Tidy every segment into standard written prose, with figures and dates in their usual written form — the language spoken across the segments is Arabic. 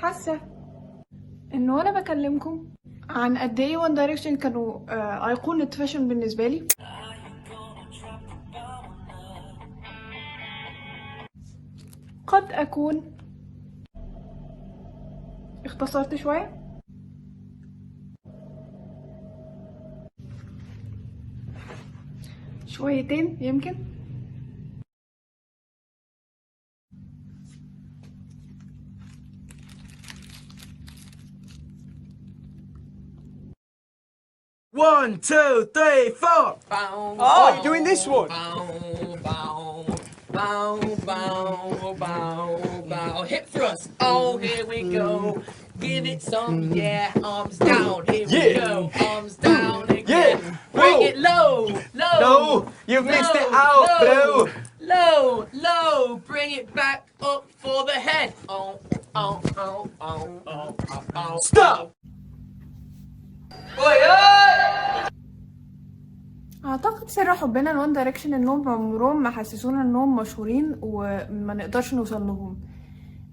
حاسه ان وانا بكلمكم عن قد ايه وان دايركشن كانوا ايقونه فاشن بالنسبه لي، قد اكون اختصرت شويتين يمكن. One, two, three, four. Oh, you're doing this one? Hip thrust. Oh, here we go. Give it some, yeah. Arms down. Here we go. Arms down again. Bring it low, low. No, you've missed it out, Blue. Low, low. Bring it back up for the head. Oh, oh, oh, oh, oh, oh, oh. Stop. اعتقد سر حبنا لوان دايركشن انهم عمرهم ما حسسونا انهم مشهورين وما نقدرش نوصل لهم.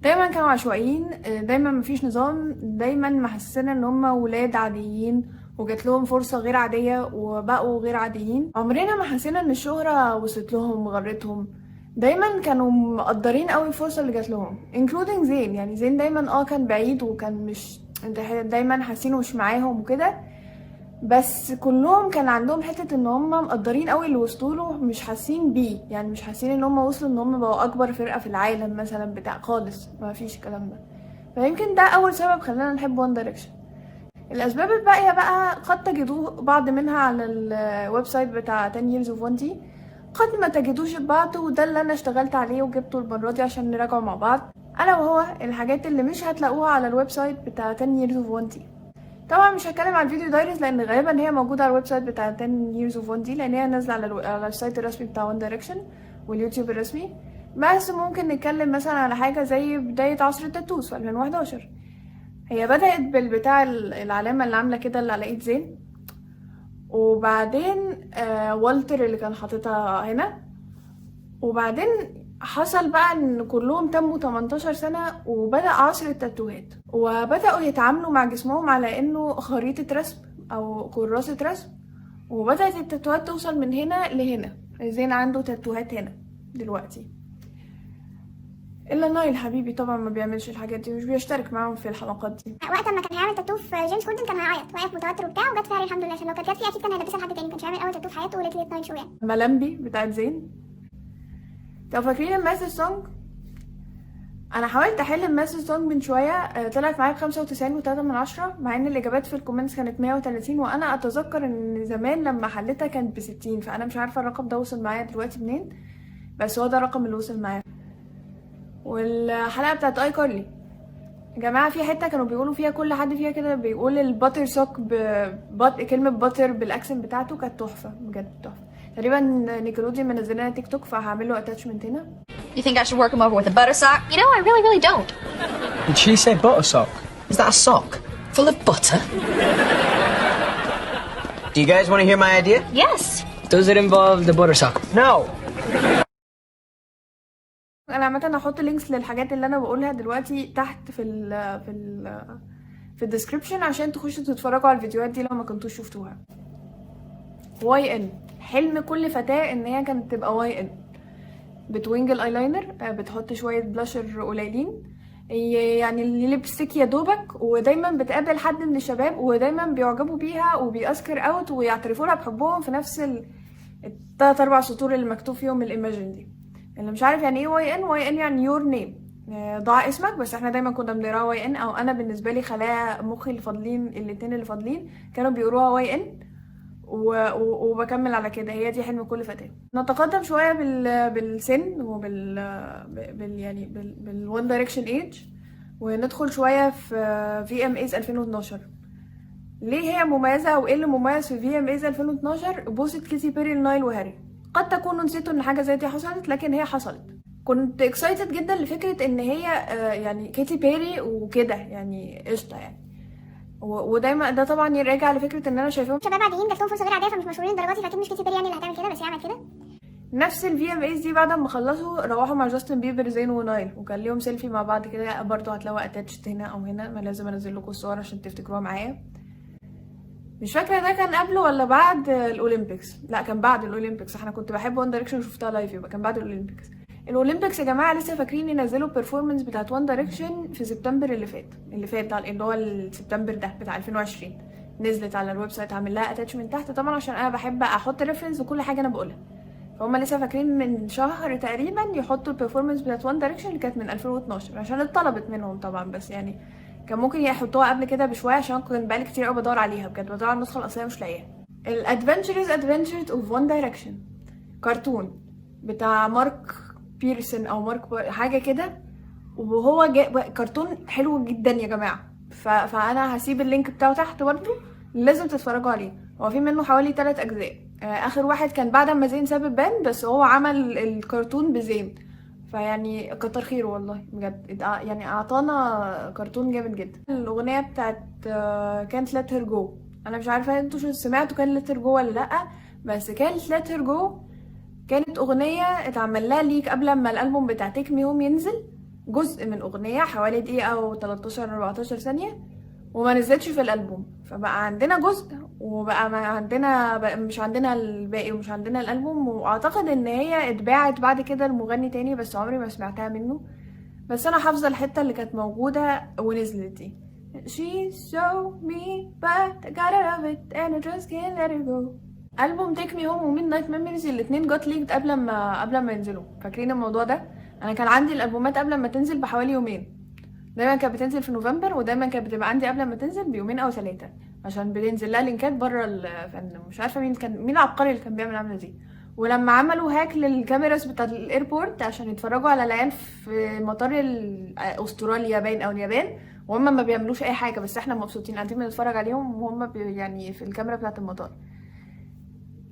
دايما كانوا عشوائيين، دايما مفيش نظام، دايما محسسنا ان هم ولاد عاديين وجات لهم فرصة غير عادية وبقوا غير عاديين. عمرنا ما حسينا ان الشهرة وصلت لهم وغرتهم. دايما كانوا مقدرين قوي الفرصة اللي جات لهم including زين. يعني زين دايما كان بعيد وكان مش دايما حاسينه مش معاهم وكده، بس كلهم كان عندهم حتة ان هم مقدرين قوي اللي وصلوا له، مش حاسين بيه. يعني مش حاسين ان هم وصلوا ان هم بقوا اكبر فرقة في العالم مثلا بتاع خالص، ما فيش الكلام ده. فيمكن ده اول سبب خلانا نحب وان دايركشن. الاسباب الباقية بقى قد تجدوه بعض منها على الويب سايت بتاع 10 years of one T، قد ما تجدوش بعض، وده اللي انا اشتغلت عليه وجبته المرة دي عشان نراجعه مع بعض، الا وهو الحاجات اللي مش هتلاقوها على الويب سايت بتاع 10 years of one T. طبعا مش هتكلم عن الفيديو دايريز لان غالبا هي موجوده على الويب سايت بتاع 10 years of one T، لان هي نازله على السايت الرسمي بتاع وان دايركشن واليوتيوب الرسمي. بس ممكن نتكلم مثلا على حاجه زي بدايه عصر التاتوز في 2011. هي بدات بالبتاع العلامه اللي عامله كده اللي على ايد زين، وبعدين والتر اللي كان حاططها هنا، وبعدين حصل بقى ان كلهم تموا 18 سنة وبدأ عصر التاتوهات، وبدأوا يتعاملوا مع جسمهم على انه خريطة رسم او كراسة رسم، وبدأت التاتوهات توصل من هنا لهنا. زين عنده تاتوهات هنا دلوقتي، الا نايل حبيبي طبعا ما بيعملش الحاجات دي، مش بيشترك معاهم في الحلقات دي. وقت ما كان هيعمل تاتو في جيمس كوردن كان هيعيط، واقف متوتر وبتاع، وجت فعلا الحمد لله، عشان لو كانت جت فيه اكيد كان هيلبسها لحد تاني، ما كانش هيعمل اول تاتو في حياته وليت نايل شو يعني. ملامبي بتاعت زين. طب فاكرين الماسج سونج؟ انا حاولت احل الماسج سونج من شويه، طلعت معايا ب95.3، مع ان الاجابات في الكومنتس كانت 130، وانا اتذكر ان زمان لما حلتها كانت ب60، فانا مش عارفه الرقم ده وصل معايا دلوقتي منين، بس هو ده الرقم اللي وصل معايا. والحلقه بتاعت اي كارلي يا جماعه، في حته كانوا بيقولوا فيها كل حد فيها كده بيقول الباتر سوك كلمه باتر بالاكسنت بتاعته، كانت تحفه بجد تحفه. تقريبا نيكلوديان منزلنا تيك توك، فهعمل له اتاتشمنت هنا. You think I should work him over with a butter sock? You know, I really, really don't. Did she say butter sock? Is that a sock full of butter? Do you guys want to hear my idea? Yes. Does it involve the butter sock? No. انا عامه هحط لينكس للحاجات اللي انا بقولها دلوقتي تحت في الديسكريبشن عشان تخشوا تتفرجوا على الفيديوهات دي لو ما كنتوش شفتوها. واي ان حلم كل فتاه ان هي كانت تبقى واي ان، بتوينج الايلاينر، بتحط شويه بلاشر قليلين، يعني الليبستيك يا دوبك، ودايما بتقابل حد من الشباب ودايما بيعجبوا بيها وبيأسكر اوت ويعترفوا لها بحبهم في نفس التلات 4 سطور اللي مكتوب فيهم الايماجين دي. اللي مش عارف يعني ايه واي ان، واي ان يعني يور نيم، ضاع اسمك، بس احنا دايما كنا بنقراها واي ان، او انا بالنسبه لي خلايا مخي اللي فاضلين الاتنين اللي فاضلين كانوا بيقروها واي ان، وبكمل على كده. هي دي حلم كل فتاه. نتقدم شويه بالسن يعني بالوان دايركشن ايج، وندخل شويه في VMAs 2012. ليه هي مميزه وايه اللي مميز في VMAs 2012؟ بوسه كيتي بيري لنايل وهاري. قد تكونوا نسيتوا ان حاجه زي دي حصلت، لكن هي حصلت. كنت اكسايتد جدا لفكره ان هي يعني كيتي بيري وكده، يعني قشطه يعني. ودايما ده طبعا يرجع لفكره ان انا شايفاهم شباب عاديين جات لهم فرصه غير عاديه، فمش مشهورين الدرجات دي، فاكيد مش كيتي بيري يعني اللي هتعمل كده، بس هي عملت كده. نفس الفي ام ايز دي بعد ما خلصوا روحوا مع جاستن بيبر زين ونايل، وكان ليهم سيلفي مع بعض كده برضو، هتلاقوا اتاتشت هنا او هنا، ما لازم انزل لكم الصور عشان تفتكروها معايا. مش فاكره ده كان قبل ولا بعد الاولمبيكس، لا كان بعد الاولمبيكس. احنا كنت بحب وان دايركشن وشفتها لايف، يبقى كان بعد الاولمبيكس. الاولمبيكس يا جماعه لسه فاكرين ينزلوا البرفورمانس بتاعت وان دايركشن في سبتمبر اللي فات اللي هو سبتمبر ده بتاع 2020. نزلت على الويب سايت، عامل لها اتاتشمنت تحت طبعا عشان انا بحب احط ريفرنس لكل حاجه انا بقولها. فهم لسه فاكرين من شهر تقريبا يحطوا البرفورمانس بتاعت وان دايركشن اللي كانت من 2012 عشان اتطلبت منهم طبعا، بس يعني كان ممكن يحطوها قبل كده بشويه عشان كنت بقالي كتير قوي بدور عليها بجد، بدور على النسخه الاصليه مش لاقيها. الادفنتشرز اوف وان دايركشن كرتون بتاع مارك بيرسون او حاجه كده، وهو كرتون حلو جدا يا جماعه. فانا هسيب اللينك بتاعه تحت برضه، لازم تتفرجوا عليه. هو في منه حوالي 3 اجزاء. اخر واحد كان بعد ما زين ساب الباند، بس هو عمل الكرتون بزين، فيعني كتر خيره والله بجد، يعني اعطانا كرتون جامد جدا. الاغنيه بتاعت كانت ليت هير جو، انا مش عارفه انتوا شو سمعتوا كان ليت هير جو ولا لا، بس كانت ليت هير جو كانت اغنيه اتعمل لها ليك قبل ما الالبوم بتاع تيك مي هوم ينزل، جزء من اغنيه حوالي دقيقه او 13 14 ثانيه، وما نزلتش في الالبوم. فبقى عندنا جزء وبقى ما عندنا مش عندنا الباقي ومش عندنا الالبوم. واعتقد ان هي اتباعت بعد كده لمغني تاني بس عمري ما سمعتها منه، بس انا حافظه الحته اللي كانت موجوده ونزلت دي. She showed me but I got out of it and I just can't let it go. ألبوم Take Me Home و Midnight Memories الاتنين جات ليكد قبل ما ينزلوا، فاكرين الموضوع ده؟ انا كان عندي الالبومات قبل ما تنزل بحوالي يومين، دايما كانت بتنزل في نوفمبر، ودايما كانت بتبقى عندي قبل ما تنزل بيومين او 3 عشان بتنزل لها لينكات بره الفن. مش عارفه مين العبقري اللي كان بيعمل عامله دي. ولما عملوا هاك للكاميراز بتاع الايربورت عشان يتفرجوا على العيال في مطار استراليا باين او اليابان، وهم ما بيعملوش اي حاجه بس احنا مبسوطين قاعدين بنتفرج عليهم وهم يعني في الكاميرا بتاعه المطار.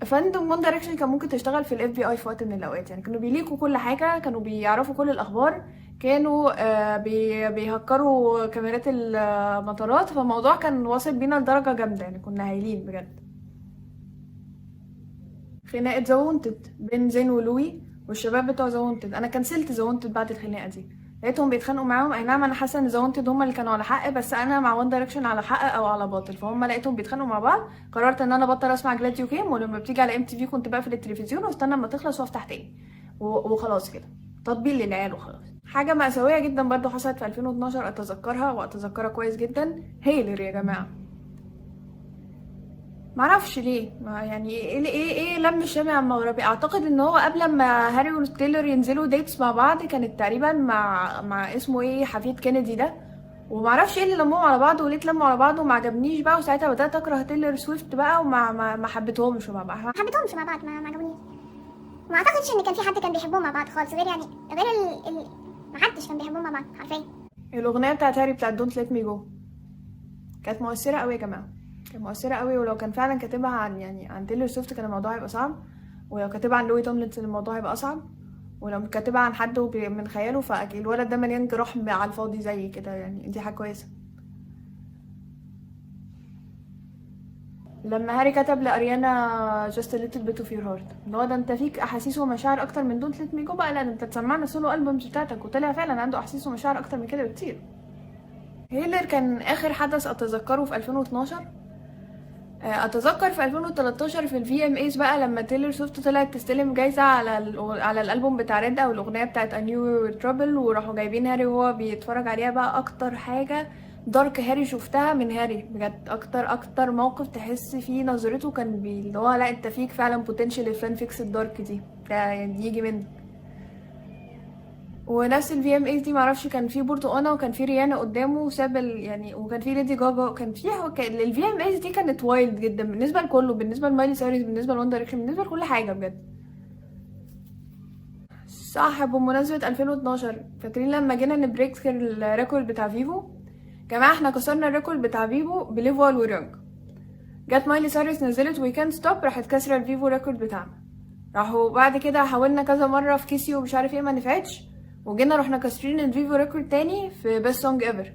فاندوم وان دايركشن كان ممكن تشتغل في الاف بي اي في وقت من الاوقات، يعني كانوا بيليكوا كل حاجه، كانوا بيعرفوا كل الاخبار، كانوا بيهكروا كاميرات المطارات، فالموضوع كان واصل بينا لدرجه جامده، يعني كنا هايلين بجد. خناقه ذا وونتد بين زين ولوي والشباب بتوع ذا وونتد، انا كنسلت ذا وونتد بعد الخناقه دي، لقيتهم بيتخانقوا معاهم. اي نعم انا حاسه ان ذا وونتد هم اللي كانوا على حق، بس انا مع وان دايركشن على حق او على باطل، فهم لقيتهم بيتخانقوا مع بعض، قررت ان انا بطل اسمع جلاد يو كيم، ولما بتيجي على ام تي في كنت بقفل التلفزيون واستنى اما تخلص وافتح تاني وخلاص كده، تطبيل للعيال وخلاص. حاجه مأساويه جدا برضو حصلت في 2012 اتذكرها واتذكرها كويس جدا، هيلر يا جماعه. معرفش ليه، يعني ايه لم الشمع عن مغربي. اعتقد ان هو قبل ما هاري وتايلور ينزلوا ديتس مع بعض كانت تقريبا مع اسمه ايه حفيد كينيدي ده، ومعرفش ايه اللي لموهم على بعض وليه اتلموا على بعض وما عجبنيش بقى، وساعتها بدات اكره تايلور سويفت بقى وما ما حبيتهمش مع بعض. ما حبيتهمش مع بعض، ما عجبونيش. ما اعتقدش ان كان في حد كان بيحبهم مع بعض خالص، غير ما حدش كان بيحبهم مع بعض حرفيا. الاغنيه بتاعت هاري بتاعت دونت ليت مي جو كانت مؤثره قوي يا جماعه، كانت مؤثره قوي، ولو كان فعلا كاتبها عن تايلور سويفت كان الموضوع هيبقى صعب، ولو كاتبها عن لوي توملينسون الموضوع هيبقى اصعب، ولو كاتبها عن حد من خياله فاكيد الولد ده مليان جراح على الفاضي زي كده، يعني دي حاجه كويسه. لما هاري كتب لاريانا just a little bit of your heart، اللي هو ده انت فيك احاسيس ومشاعر اكتر من دونت ليت مي جو بقى، لا ده انت تسمعنا سولو البومز بتاعتك، وطلع فعلا عنده احاسيس ومشاعر اكتر من كده بكتير. هيلر كان اخر حدث اتذكره في 2012. اتذكر في 2013 في الفي ام ايز بقى لما تايلور سويفت طلعت تستلم جايزه على الالبوم بتاع ريد او الاغنيه بتاعت A New Trouble، وراحوا جايبين هاري وهو بيتفرج عليها بقى. اكتر حاجه دارك هاري شفتها من هاري بجد، اكتر موقف تحس فيه نظرته كان اللي هو لا انت فيك فعلا بوتنشال الفان فيكس الدارك دي، ده يعني يجي منك. ونفس الفي ام ايز دي معرفش كان في برتقانه وكان في ريانا قدامه وساب يعني، وكان في ليدي جاجا، وكان في الفي ام ايز دي كانت وايلد جدا بالنسبه لكله، بالنسبه لمايلي سايرس، بالنسبه لوان دايركشن، بالنسبه لكل حاجه بجد. صح، بمناسبه 2012 فاكرين لما جينا نبريك الريكورد بتاع فيفو؟ جماعه احنا كسرنا الريكورد بتاع فيفو بليف وال وريونج. جت مايلي سايرس نزلت وي كانت ستوب، راحت كسره الفيفو ريكورد بتاعنا. راحوا بعد كده حاولنا كذا مره في كيسيو ومش عارف ايه ما نفعتش، وجينا رحنا كاسرين الفيفو ريكورد تاني في بيست سونج ايفر،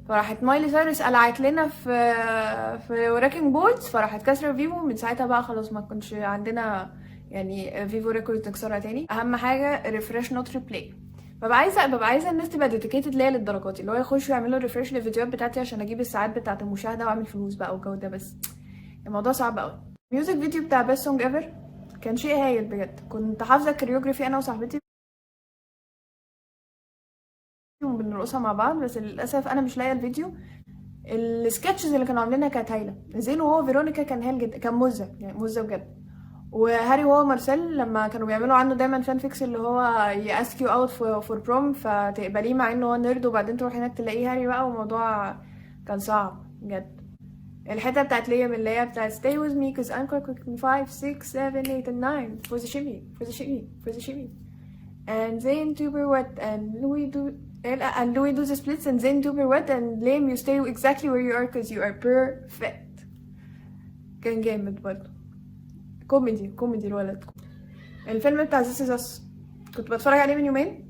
فراحت مايلي سايرس قلعت لنا في راكينج بولز، فراحت كسره فيفو. من ساعتها بقى خلاص ما كنش عندنا يعني فيفو ريكوردز نكسرها تاني. اهم حاجه ريفرش نوت ريبلاي. ببقى عايزه الناس تبقى ديديكيتد ليا للدرجات اللي هو يخشوا يعملوا ريفرش للفيديوهات بتاعتي عشان اجيب الساعات بتاعه المشاهده واعمل فلوس بقى والجو ده، بس الموضوع صعب قوي. ميوزك فيديو بتاع بيست سونج ايفر كان شيء هايل بجد. كنت حافظه الكوريوجرافي انا وصاحبتي وبنرقصها مع بعض، بس للاسف انا مش لاقيه الفيديو. السكتشز اللي كانوا عاملينها كانت هايله. زين وهو فيرونيكا كان هايل جدا، كان مزه يعني مزه بجد. وهاري وهو مارسيل لما كانوا بيعملوا عنه دايما فان فيكس اللي هو ياسك يو اوت فور بروم فتقبليه مع انه هو نيرد، وبعدين تروح هناك تلاقيه هاري بقى، والموضوع كان صعب بجد. الحته بتاعت ليام اللي هي بتاعت stay with me cause I'm quick 5 6 7 8 and 9 for the shimmy and Zayn do pirouette and Louis do the splits and Zayn do pirouette and Liam you stay exactly where you are cause you are perfect. كان جامد برضه. كوميدي الولد. الفيلم بتاع This Is Us كنت بتفرج عليه من يومين.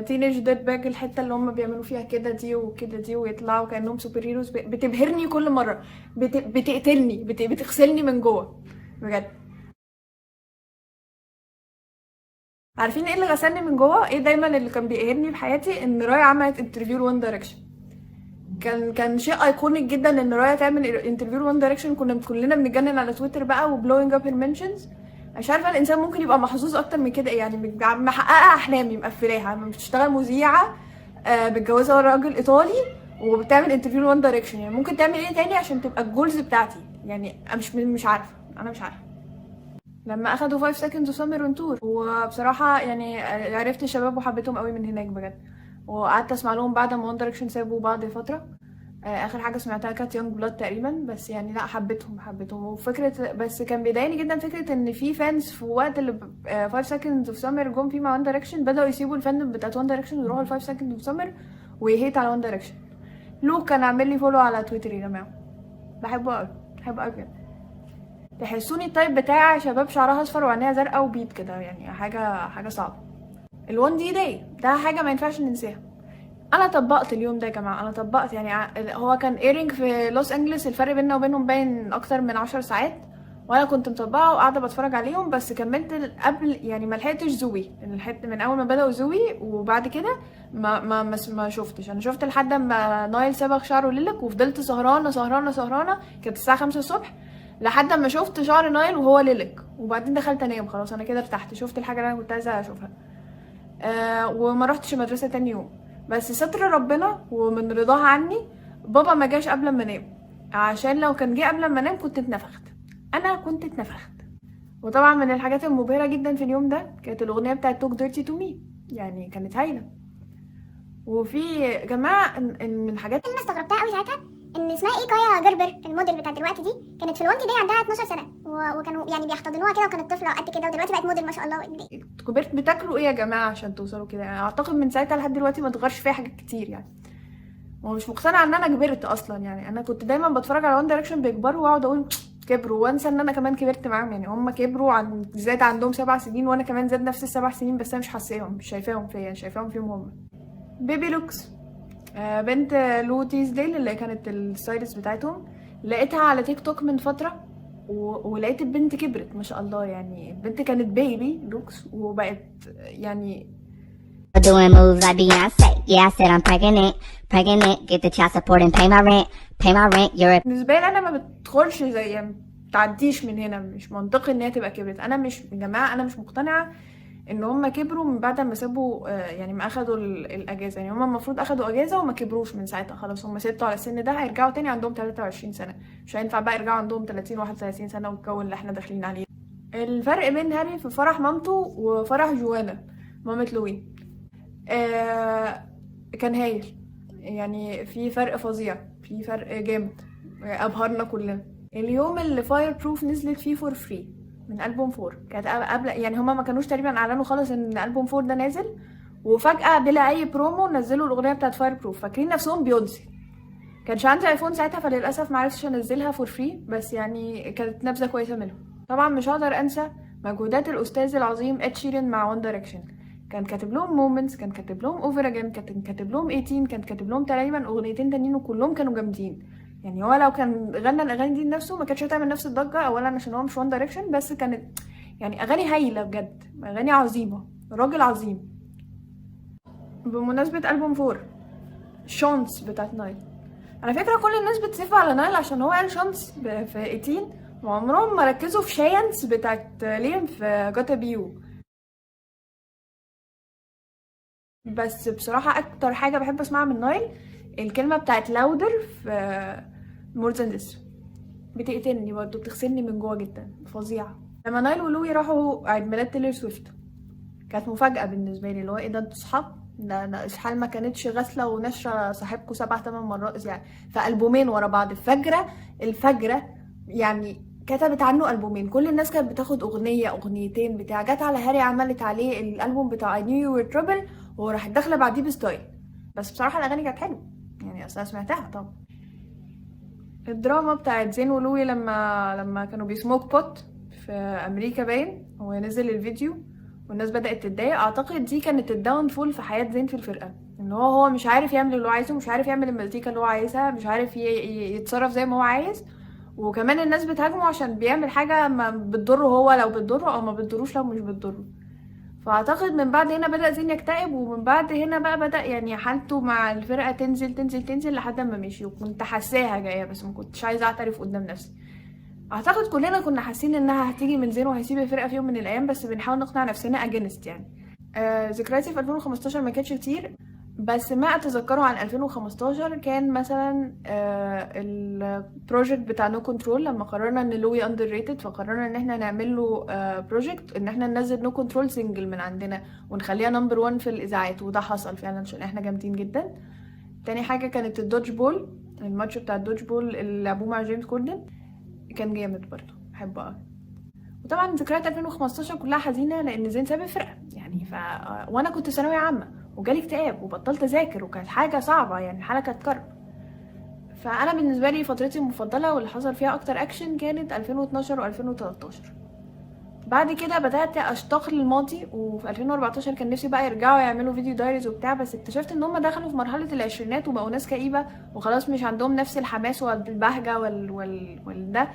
تينيج ديد باج، الحته اللي هم بيعملوا فيها كده دي وكده دي ويطلعوا كانهم سوبر هيروز بتبهرني كل مره، بتقتلني، بتغسلني من جوه بجد. عارفين ايه اللي غسلني من جوه؟ ايه دايما اللي كان بيقهرني في حياتي؟ ان رايا عملت انترفيو لوان دايركشن. كان شيء ايكونيك جدا ان رايا تعمل انترفيو لوان دايركشن. كنا كلنا بنتجنن على تويتر بقى وبلوينج اب المنشنز. مش عارفه الانسان ممكن يبقى محظوظ اكتر من كده يعني، محققه احلامي مقفلاها، بتشتغل مذيعه، متجوزه راجل ايطالي، وبتعمل انترفيو لوان دايركشن. يعني ممكن تعمل ايه تاني عشان تبقى الجولز بتاعتي؟ يعني مش عارفه. انا مش عارفه. لما اخدوا 5 seconds of summer on tour وبصراحه يعني عرفت الشباب وحبيتهم قوي من هناك بجد. وقعدت اسمع لهم بعد ما وان دايركشن سابوا بعض فتره. اخر حاجه سمعتها كانت يونج بلاد تقريبا، بس يعني لا حبيتهم. وفكره بس كان بيضايقني جدا فكره ان في فانز في وقت اللي 5 seconds of summer جم فيه مع وان دايركشن بداوا يسيبوا الفاندم بتاعت وان دايركشن ويروحوا ل 5 seconds of summer ويهيت على وان دايركشن. لوك كان عامل لي فولو على تويتر يا جماعه، بحبه قوي بجد. تحسوني التايب بتاع شباب شعرها اصفر وعينيها زرقاء وبيض كده، يعني حاجه صعبه. الوان دي داي ده حاجه ما ينفعش ننساها. انا طبقت اليوم ده يا جماعه، انا طبقت يعني. هو كان ايرنج في لوس انجلس، الفرق بيننا وبينهم باين اكتر من 10 ساعات، وانا كنت مطبقه وقاعده بتفرج عليهم. بس كملت قبل يعني ما لحقتش زوي، من اول ما بداوا زوي، وبعد كده ما شفتش. انا شفت لحد ما نايل صبغ شعره ليلك، وفضلت سهرانه كانت الساعه 5 الصبح لحد ما شفت شعر نايل وهو ليلك، وبعدين دخلت انام. خلاص انا كده ارتحت، شفت الحاجه اللي انا كنت عايزه اشوفها. وما رحتش المدرسه تاني يوم. بس ستر ربنا ومن رضاها عني بابا ما جاش قبل ما انام، عشان لو كان جه قبل ما انام كنت اتنفخت. انا كنت اتنفخت. وطبعا من الحاجات المبهره جدا في اليوم ده كانت الاغنيه بتاعت توك ديرتي تو مي، يعني كانت هايله. وفي جماعه من الحاجات اللي انا استغربتها قوي ساعتها ان اسمها ايه، كايا جربر الموديل بتاعت دلوقتي دي، كانت في الوان دي عندها 12 سنه وكانوا يعني بيحتضنوها كده، وكانت طفله قد كده، ودلوقتي بقت موديل ما شاء الله. كبرت بتاكلوا ايه يا جماعه عشان توصلوا كده؟ يعني اعتقد من ساعتها لحد دلوقتي ما اتغيرش فيها حاجات كتير يعني. ومش مقتنعه ان انا كبرت اصلا يعني. انا كنت دايما بتفرج على وان دايركشن بيكبروا واقعد اقول كبروا، وانسى ان انا كمان كبرت معاهم. يعني هم كبروا زاد عندهم 7 سنين، وانا كمان زاد نفس ال7 سنين، بس انا مش حاساهم، مش شايفاهم فيا، شايفاهم فيهم هم. بيبي لوكس بنت لو تيزديل اللي كانت الستايلست بتاعتهم، لقيتها على تيك توك من فتره ولقيت البنت كبرت ما شاء الله. يعني البنت كانت بيبي لوكس وبقت يعني doing moves like Beyonce. Yeah, I said I'm pregnant, get the child support and pay my rent, you're بالنسبه لي انا ما بتدخلش زي يعني تعديش من هنا. مش منطقي ان هي تبقى كبرت. انا مش يا جماعه، انا مش مقتنعه ان هم كبروا من بعد ما سابوا يعني ما اخدوا الاجازه. يعني هم المفروض اخدوا اجازه وما كبروش من ساعتها. خلاص هم ثبتوا على السن ده، هيرجعوا تاني عندهم 23 سنه. مش هينفع بقى يرجعوا عندهم 30 31 سنه والجو اللي احنا داخلين عليه. الفرق بين هاري في فرح مامته وفرح جوانا مامة لوي كان هايل. يعني في فرق فظيع، في فرق جامد ابهرنا كلنا. اليوم اللي فاير بروف نزلت فيه فور فري من ألبوم 4 كانت قبل، يعني هما ما كانوش تقريبا اعلنوا خالص ان ألبوم 4 ده نازل، وفجأة بلا اي برومو نزلوا الاغنيه بتاعت فاير بروف فاكرين نفسهم بيونسي. كانش عندي ايفون ساعتها فللاسف ما عرفتش انزلها فور فري، بس يعني كانت نبذه كويسه منهم. طبعا مش هقدر انسى مجهودات الاستاذ العظيم اد شيرين مع وان دايركشن. كان كاتب لهم مومنتس، كان كاتب لهم اوفر اجين، كان كاتب لهم 18، كان كاتب لهم تقريبا اغنيتين تانيين وكلهم كانوا جامدين. يعني هو لو كان غنى الاغاني دي لنفسه ما كانتش هتعمل نفس الضجه، اولا عشان هو مش وان دايركشن، بس كانت يعني اغاني هايله بجد، اغاني عظيمه، راجل عظيم. بمناسبه ألبوم 4 شانس بتاعت نايل، على فكره كل الناس بتسيف على نايل عشان هو قال شانس في 18 وعمرهم ما ركزوا في شاينس بتاعت ليم في جاتا بيو. بس بصراحه اكتر حاجه بحب اسمعها من نايل الكلمه بتاعت لاودر في مور ذان ذس، بتقتلني برضه، بتغسلني من جوه جدا، فظيعه. لما نايل ولوي راحوا عيد ميلاد تيلر سويفت كانت مفاجاه بالنسبه لي، اللي هو ايه ده انتوا صحاب؟ ده اشحال ما كانتش غاسله ونشره صاحبكم 7-8 مرات يعني في ألبومين ورا بعض. الفجره يعني كتبت عنه ألبومين، كل الناس كانت بتاخد اغنيه اغنيتين بتاع، جت على هاري عملت عليه الألبوم بتاع I knew you were trouble وراحت داخله بعديه بستايل. بس بصراحه الاغاني كانت حلوه يعني، اصلا سمعتها طبعا. الدراما بتاعت زين ولوي لما كانوا بيسموك بوت في امريكا باين ونزل الفيديو والناس بدأت تتضايق، اعتقد دي كانت الداون فول في حياة زين في الفرقة، ان هو مش عارف يعمل اللي هو عايزه، مش عارف يعمل المزيكا اللي هو عايزها، مش عارف يتصرف زي ما هو عايز، وكمان الناس بتهاجمه عشان بيعمل حاجة ما بتضره هو لو بتضره او ما بتضروش لو مش بتضره. فاعتقد من بعد هنا بدأ زين يكتئب، ومن بعد هنا بقى بدأ يعني حالته مع الفرقة تنزل تنزل تنزل لحد ما مشي، وكنت حاساها جاية بس ما كنتش عايزة اعترف قدام نفسي. اعتقد كلنا كنا حاسين انها هتيجي من زين وهيسيب الفرقة في يوم من الايام، بس بنحاول نقنع نفسنا اجينست يعني. ذكرياتي في 2015 ما كانتش كتير، بس ما اتذكره عن 2015 كان مثلا البروجكت بتاع نو كنترول، لما قررنا ان لوي اندر ريتد فقررنا ان احنا نعمل له بروجكت ان احنا ننزل نو كنترول سنجل من عندنا ونخليها نمبر 1 في الاذاعات، وده حصل فعلا عشان احنا جامدين جدا. تاني حاجه كانت الدوج بول، الماتش بتاع الدوج بول اللي لعبوه مع جيمس كوردن كان جامد برضه، بحبه قوي. وطبعا ذكريات 2015 كلها حزينه لان زين ساب الفرقه يعني، وانا كنت ثانويه عامه وجالي اكتئاب وبطلت اذاكر وكانت حاجه صعبه يعني، الحاله كانت كرب. فانا بالنسبه لي فترتي المفضله واللي حصل فيها اكتر اكشن كانت 2012 و2013. بعد كده بدات اشتاق للماضي، وفي 2014 كان نفسي بقى يرجعوا يعملوا فيديو دايريز وبتاع، بس اكتشفت ان هم دخلوا في مرحله العشرينات وبقوا ناس كئيبه وخلاص مش عندهم نفس الحماس والبهجه والده،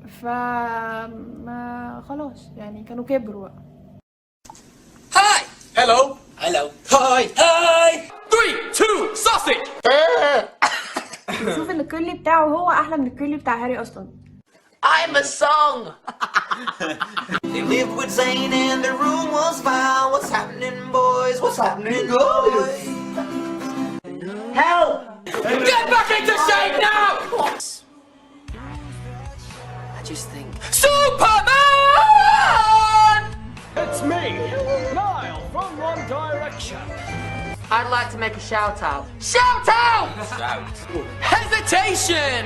فما خلاص يعني كانوا كبروا بقى. Hi! Hello! Hello! Hi! Hi! 3, 2, sausage! بشوف ان الكيرلي بتاعه هو احلى من الكيرلي بتاع هاري اصلا. I'm a song! They lived with Zayn and the room was foul. What's happening, boys? What's happening, boys? Help! Get back into shape now! I just think. Superman! It's me, Niall from One Direction. I'd like to make a shout out. Shout out! Shout. Hesitation!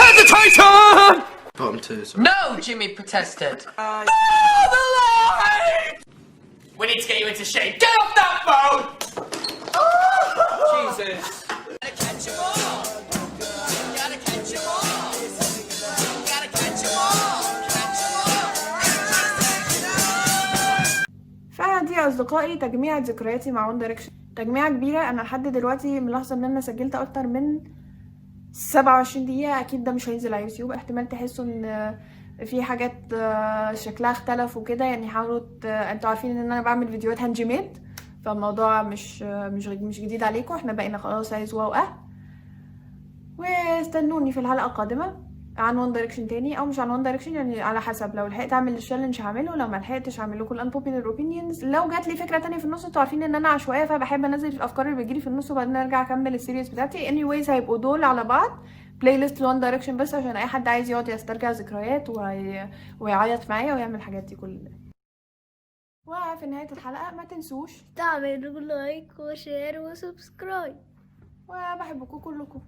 Hesitation! Bottom two, sorry. No, Jimmy protested. The line! We need to get you into shape. Get off that phone! Jesus. Gotta catch 'em all. Gotta catch 'em all. Gotta catch 'em all. Catch 'em all. فعلا دي اصدقائي تجميع ذكرياتي مع ون دايركشن، تجميعة كبيرة. انا لحد دلوقتي ملاحظة ان انا سجلت اكتر من 27 دقيقة، اكيد ده مش هينزل على يوتيوب، احتمال تحسوا ان في حاجات شكلها اختلف وكده يعني. حاولوا انتوا عارفين ان انا بعمل فيديوهات هاند ميد، فالموضوع مش جديد عليكم، احنا بقينا خلاص عايزوا واستنوني في الحلقة القادمة عن وان دايركشن تاني، او مش عن وان دايركشن يعني، على حسب. لو لحقت اعمل التشالنج هعمله، لو ما لحقتش هعمل لكم الانبوبيلر اوبينيونز. لو جات لي فكره تانية في النص، انتوا عارفين ان انا عشوائيه فبحب انزل الافكار اللي بتجيلي في النص وبعدين ارجع اكمل السيريز بتاعتي. anyways هيبقوا دول على بعض بلاي ليست لوان دايركشن بس، عشان اي حد عايز يقعد يسترجع ذكريات ويعيط معايا ويعمل الحاجات دي كلها. وفي نهايه الحلقه ما تنسوش تعملوا لايك وشير وسبسكرايب، وبحبكم كلكم.